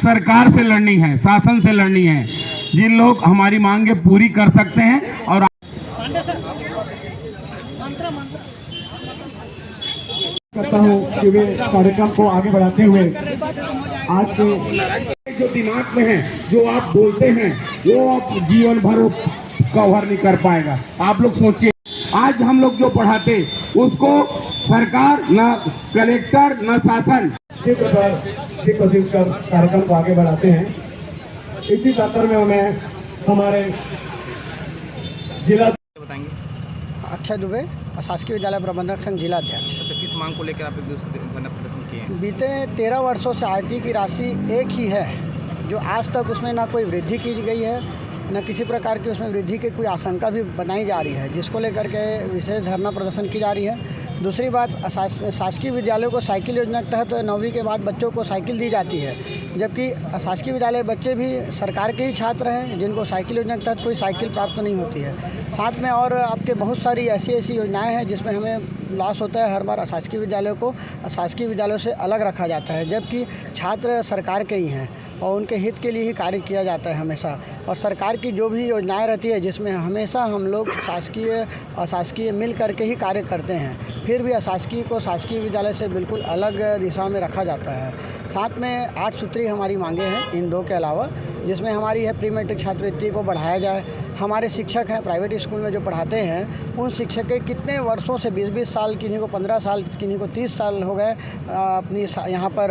सरकार से लड़नी है, शासन से लड़नी है। जिन लोग हमारी मांगे पूरी कर सकते हैं और करता हूँ कि वे कार्यक्रम को आगे बढ़ाते हुए आज के जो दिमाग में है, जो आप बोलते हैं, वो आप जीवन भर कवर नहीं कर पाएगा। आप लोग सोचिए, आज हम लोग जो पढ़ाते उसको सरकार न कलेक्टर न शासन इसी प्रकार की कोशिश कर कार्यक्रम को आगे बढ़ाते हैं। इसी संदर्भ में मैं हमारे जिला अक्षय दुबे, शासकीय विद्यालय प्रबंधक संघ जिला अध्यक्ष। अच्छा, किस मांग को लेकर आप एक दूसरे धरना प्रदर्शन किए हैं? बीते 13 वर्षों से आरटी की राशि एक ही है, जो आज तक उसमें ना कोई वृद्धि की गई है, न किसी प्रकार की उसमें वृद्धि की कोई आशंका भी बनाई जा रही है, जिसको लेकर के विशेष धरना प्रदर्शन की जा रही है। दूसरी बात, शासकीय विद्यालयों को साइकिल योजना के तहत 9वीं के बाद बच्चों को साइकिल दी जाती है, जबकि शासकीय विद्यालय बच्चे भी सरकार के ही छात्र हैं जिनको साइकिल योजना के तहत कोई साइकिल प्राप्त नहीं होती है। साथ में और आपके बहुत सारी ऐसी योजनाएं हैं जिसमें हमें लॉस होता है। हर बार शासकीय विद्यालयों को शासकीय विद्यालयों से अलग रखा जाता है, जबकि छात्र सरकार के ही हैं और उनके हित के लिए ही कार्य किया जाता है हमेशा। और सरकार की जो भी योजनाएं रहती है जिसमें हमेशा हम लोग शासकीय अशासकीय मिल करके ही कार्य करते हैं, फिर भी अशासकीय को शासकीय विद्यालय से बिल्कुल अलग दिशा में रखा जाता है। साथ में 8 सूत्री हमारी मांगे हैं इन 2 के अलावा, जिसमें हमारी है प्री मैट्रिक छात्रवृत्ति को बढ़ाया जाए। हमारे शिक्षक हैं प्राइवेट स्कूल में जो पढ़ाते हैं, उन शिक्षक के कितने वर्षों से 20-20 साल, किन्हीं को 15 साल, किन्हीं को 30 साल हो गए अपनी यहाँ पर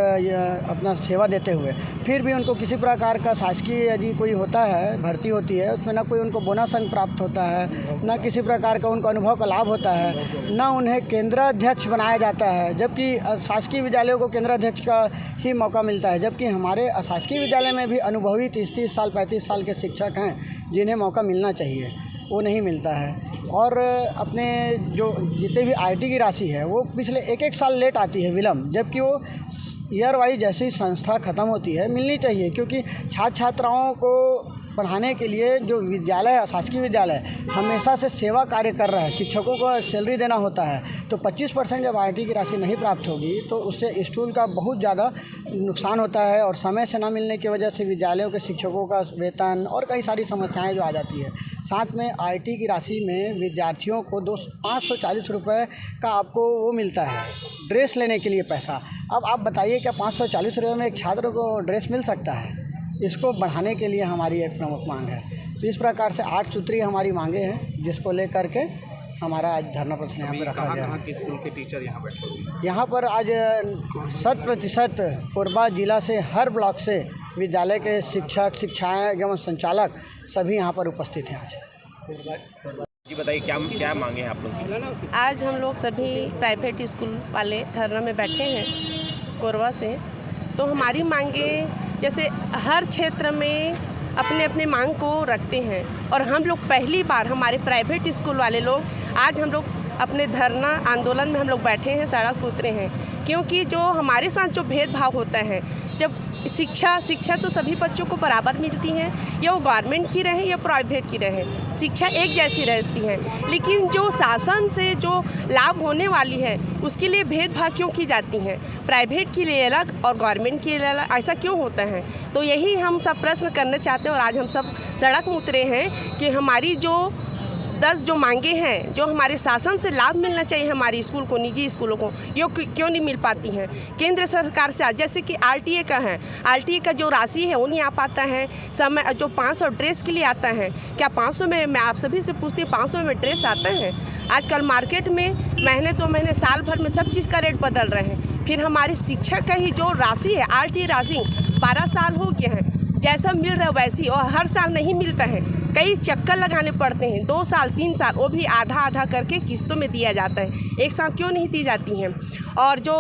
अपना सेवा देते हुए, फिर भी उनको किसी प्रकार का शासकीय यदि कोई होता है, भर्ती होती है, उसमें ना कोई उनको बोनस अंक प्राप्त होता है, ना किसी प्रकार का उनको अनुभव का लाभ होता है, ना उन्हें केंद्राध्यक्ष बनाया जाता है, जबकि शासकीय विद्यालयों को केंद्राध्यक्ष का ही मौका मिलता है। जबकि हमारे शासकीय विद्यालय में भी अनुभवी 30-30 साल 35 साल के शिक्षक हैं जिन्हें मौका मिलना चाहिए, वो नहीं मिलता है। और अपने जो जितने भी आईटी की राशि है वो पिछले 1-1 साल लेट आती है विलम्ब, जबकि वो ईयर वाइज जैसी संस्था ख़त्म होती है मिलनी चाहिए, क्योंकि छात्र छात्राओं को पढ़ाने के लिए जो विद्यालय है, शासकीय विद्यालय हमेशा से सेवा कार्य कर रहा है, शिक्षकों को सैलरी देना होता है, तो 25% जब आईटी की राशि नहीं प्राप्त होगी तो उससे स्कूल का बहुत ज़्यादा नुकसान होता है और समय से ना मिलने की वजह से विद्यालयों के शिक्षकों का वेतन और कई सारी समस्याएं जो आ जाती है। साथ में आईटी की राशि में विद्यार्थियों को 540 रुपये का आपको वो मिलता है ड्रेस लेने के लिए पैसा। अब आप बताइए क्या 540 रुपये में एक छात्र को ड्रेस मिल सकता है? इसको बढ़ाने के लिए हमारी एक प्रमुख मांग है। तो इस प्रकार से 8 सूत्री हमारी मांगे हैं, जिसको लेकर के हमारा आज धरना प्रदर्शन यहाँ पे रखा गया है। कहाँ स्कूल के टीचर यहाँ बैठे हुए? यहाँ पर आज 100% कोरबा जिला से हर ब्लॉक से विद्यालय के शिक्षक, शिक्षाएँ एवं संचालक सभी यहाँ पर उपस्थित हैं आज। जी बताइए, क्या मांगे हैं आप लोग की? आज हम लोग सभी प्राइवेट स्कूल वाले धरना में बैठे हैं कोरबा से। तो हमारी मांगे जैसे हर क्षेत्र में अपने अपने मांग को रखते हैं, और हम लोग पहली बार हमारे प्राइवेट स्कूल वाले लोग आज हम लोग अपने धरना आंदोलन में हम लोग बैठे हैं, सड़क उतरे हैं, क्योंकि जो हमारे साथ जो भेदभाव होता है, जब शिक्षा तो सभी बच्चों को बराबर मिलती है, या वो गवर्नमेंट की रहे या प्राइवेट की रहे, शिक्षा एक जैसी रहती है, लेकिन जो शासन से जो लाभ होने वाली है उसके लिए भेदभाव क्यों की जाती हैं? प्राइवेट के लिए अलग और गवर्नमेंट के लिए अलग, ऐसा क्यों होता है? तो यही हम सब प्रश्न करना चाहते हैं और आज हम सब सड़क में उतरे हैं कि हमारी जो 10 जो मांगे हैं, जो हमारे शासन से लाभ मिलना चाहिए हमारे स्कूल को, निजी स्कूलों को, ये क्यों नहीं मिल पाती हैं? केंद्र सरकार से जैसे कि आरटीए का है, आरटीए का जो राशि है वो नहीं आ पाता है समय, जो 500 ड्रेस के लिए आता है, क्या 500 में, मैं आप सभी से पूछती हूँ, 500 में ड्रेस आता है? आजकल मार्केट में महीने 2 महीने साल भर में सब चीज़ का रेट बदल रहे हैं। फिर हमारे शिक्षक का ही जो राशि है, आरटीए राशि 12 साल हो गया है, जैसा मिल रहा है वैसी, और हर साल नहीं मिलता है, कई चक्कर लगाने पड़ते हैं, 2 साल 3 साल, वो भी आधा आधा करके किस्तों में दिया जाता है, एक साथ क्यों नहीं दी जाती हैं? और जो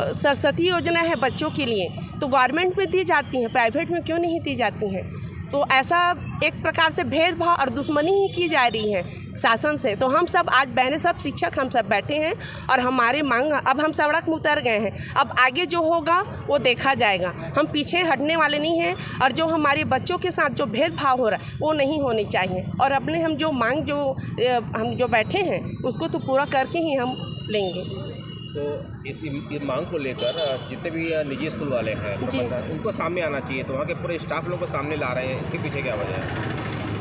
सरस्वती योजना है बच्चों के लिए, तो गवर्नमेंट में दी जाती हैं, प्राइवेट में क्यों नहीं दी जाती हैं? तो ऐसा एक प्रकार से भेदभाव और दुश्मनी ही की जा रही है शासन से। तो हम सब आज बहने सब शिक्षक हम सब बैठे हैं और हमारे मांग, अब हम सड़क में उतर गए हैं, अब आगे जो होगा वो देखा जाएगा, हम पीछे हटने वाले नहीं हैं। और जो हमारे बच्चों के साथ जो भेदभाव हो रहा है वो नहीं होनी चाहिए, और अपने हम जो मांग जो हम जो बैठे हैं उसको तो पूरा करके ही हम लेंगे। तो इस मांग को लेकर जितने भी निजी स्कूल वाले हैं जी। प्रबंधन, उनको सामने आना चाहिए, तो वहाँ के पूरे स्टाफ लोग को सामने ला रहे हैं, इसके पीछे क्या वजह है?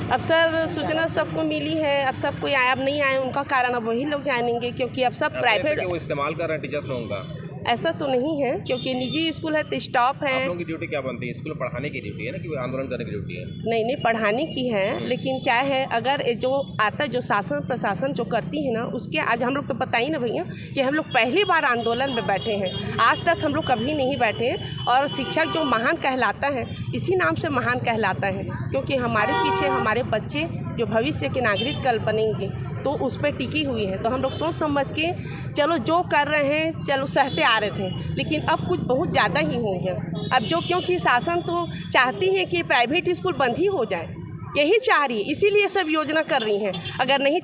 अब सर सूचना सबको मिली है, अब सब कोई आया, अब नहीं आए उनका कारण अब वही लोग जानेंगे, क्योंकि अब सब ऐसा है प्राइवेट। कि वो इस्तेमाल कर रहे हैं टीचर्स लोगों का। ऐसा तो नहीं है, क्योंकि निजी स्कूल है तो स्टाफ है। आप लोगों की ड्यूटी क्या बनती है? स्कूल में पढ़ाने की ड्यूटी है ना, कि आंदोलन करने की ड्यूटी है? नहीं पढ़ाने की है, लेकिन क्या है, अगर ये जो आता है, जो शासन प्रशासन जो करती है ना, उसके आज हम लोग तो बताइए ना भैया कि हम लोग पहली बार आंदोलन में बैठे हैं। आज तक हम लोग कभी नहीं बैठे हैं। और शिक्षक जो महान कहलाता है, इसी नाम से महान कहलाता है, क्योंकि हमारे पीछे हमारे बच्चे जो भविष्य के नागरिक कल बनेंगे, तो उस पर टिकी हुई है। तो हम लोग सोच समझ के चलो जो कर रहे हैं, चलो सहते आ रहे थे, लेकिन अब कुछ बहुत ज़्यादा ही हो गया। अब जो, क्योंकि शासन तो चाहती है कि प्राइवेट स्कूल बंद ही हो जाए, यही चाह रही है, इसीलिए सब योजना कर रही हैं। अगर नहीं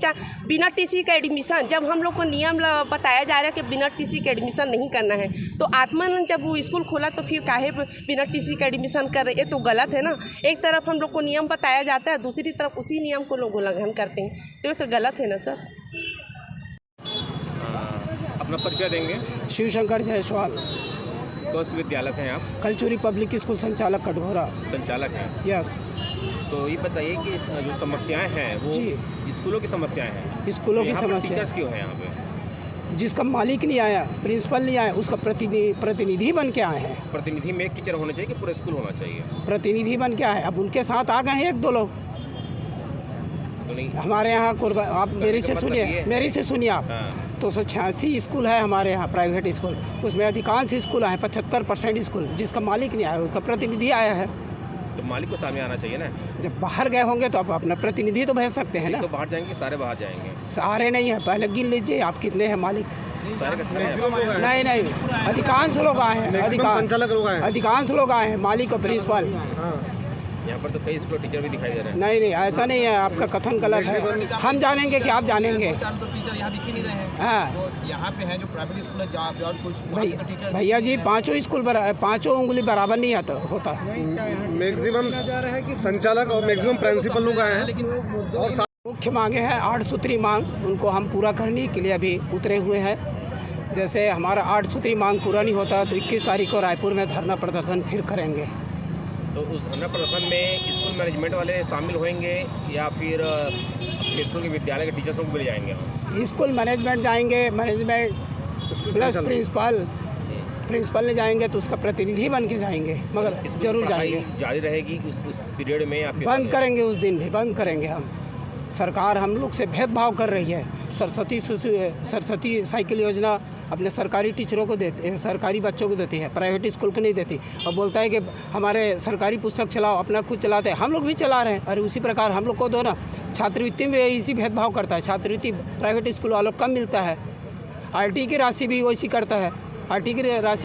बिना टीसी का एडमिशन, जब हम लोग को नियम बताया जा रहा है कि बिना टीसी का एडमिशन नहीं करना है, तो आत्मन जब वो स्कूल खोला तो फिर काहे बिना टीसी का एडमिशन कर रहे? ये तो गलत है ना। एक तरफ हम लोग को नियम बताया जाता है, दूसरी तरफ उसी नियम को लोग उल्लंघन करते हैं, तो ये तो गलत है ना सर। अपना परिचय देंगे? शिवशंकर जायसवाल, कौन से विद्यालय से हैं आप? कलचुरी पब्लिक स्कूल संचालक कटघोरा। संचालक हैं। यस। तो ये बताइए कि जो समस्याएं हैं वो जी। स्कूलों की समस्याएं हैं। स्कूलों तो की यहाँ पर समस्या, टीचर्स क्यों हैं यहाँ पे? जिसका मालिक नहीं आया, प्रिंसिपल नहीं आया, उसका प्रतिनिधि बन के आए हैं। प्रतिनिधि में एक टीचर होना चाहिए कि पूरा स्कूल होना चाहिए? प्रतिनिधि बन के आए, अब उनके साथ आ गए हैं एक दो लोग। तो नहीं, हमारे यहाँ आप मेरी से सुनिए आप। हाँ। 286 स्कूल है हमारे यहाँ प्राइवेट स्कूल, उसमें अधिकांश स्कूल हैं 75% स्कूल, जिसका मालिक नहीं आया, उसका प्रतिनिधि आया है। तो मालिक को सामने आना चाहिए ना। जब बाहर गए होंगे तो आप अपना प्रतिनिधि तो भेज सकते हैं ना। तो बाहर जाएंगे, सारे बाहर जाएंगे? सारे नहीं है, पहले गिन लीजिए आप कितने हैं मालिक। सारे का सारे? नहीं, अधिकांश लोग आए हैं, अधिकांश लोग आए हैं, मालिक और प्रिंसिपल। यहाँ पर तो कई स्कूल टीचर भी दिखाई दे रहे हैं। नहीं ऐसा नहीं है, आपका कथन गलत है। हम जानेंगे कि आप जानेंगे। तो टीचर यहाँ दिख ही नहीं रहे हैं। हाँ, तो यहाँ पे है जो प्राइवेट स्कूल है, जहाँ कुछ टीचर। भैया जी, पाँचों स्कूल पाँचों उंगली बराबर नहीं होता। मैक्सिमम संचालक और मैक्सिमम प्रिंसिपल लोग आए हैं। और मुख्य मांगे हैं 8 सूत्री मांग, उनको हम पूरा करने के लिए अभी उतरे हुए हैं। जैसे हमारा 8 सूत्री मांग पूरा नहीं होता तो 21 तारीख को रायपुर में धरना प्रदर्शन फिर करेंगे। तो उस धरना प्रदर्शन में स्कूल मैनेजमेंट वाले शामिल होंगे या फिर अपने स्कूल के विद्यालय के टीचर्स लोग भी जाएंगे? स्कूल मैनेजमेंट जाएंगे, मैनेजमेंट प्लस प्रिंसिपल ने जाएंगे, तो उसका प्रतिनिधि बन के जाएंगे, मगर जरूर जाएंगे। जारी रहेगी उस पीरियड में या फिर बंद करेंगे? उस दिन भी बंद करेंगे हम। सरकार हम लोग से भेदभाव कर रही है। सरस्वती साइकिल योजना अपने सरकारी टीचरों को देते हैं, सरकारी बच्चों को देती है, प्राइवेट स्कूल को नहीं देती। और बोलता है कि हमारे सरकारी पुस्तक चलाओ, अपना खुद चलाते हैं। हम लोग भी चला रहे हैं, और उसी प्रकार हम लोग को दो ना। छात्रवृत्ति में इसी भेदभाव करता है, छात्रवृत्ति प्राइवेट स्कूल वालों को कम मिलता है। RT की राशि भी वैसी करता है, RT की राशि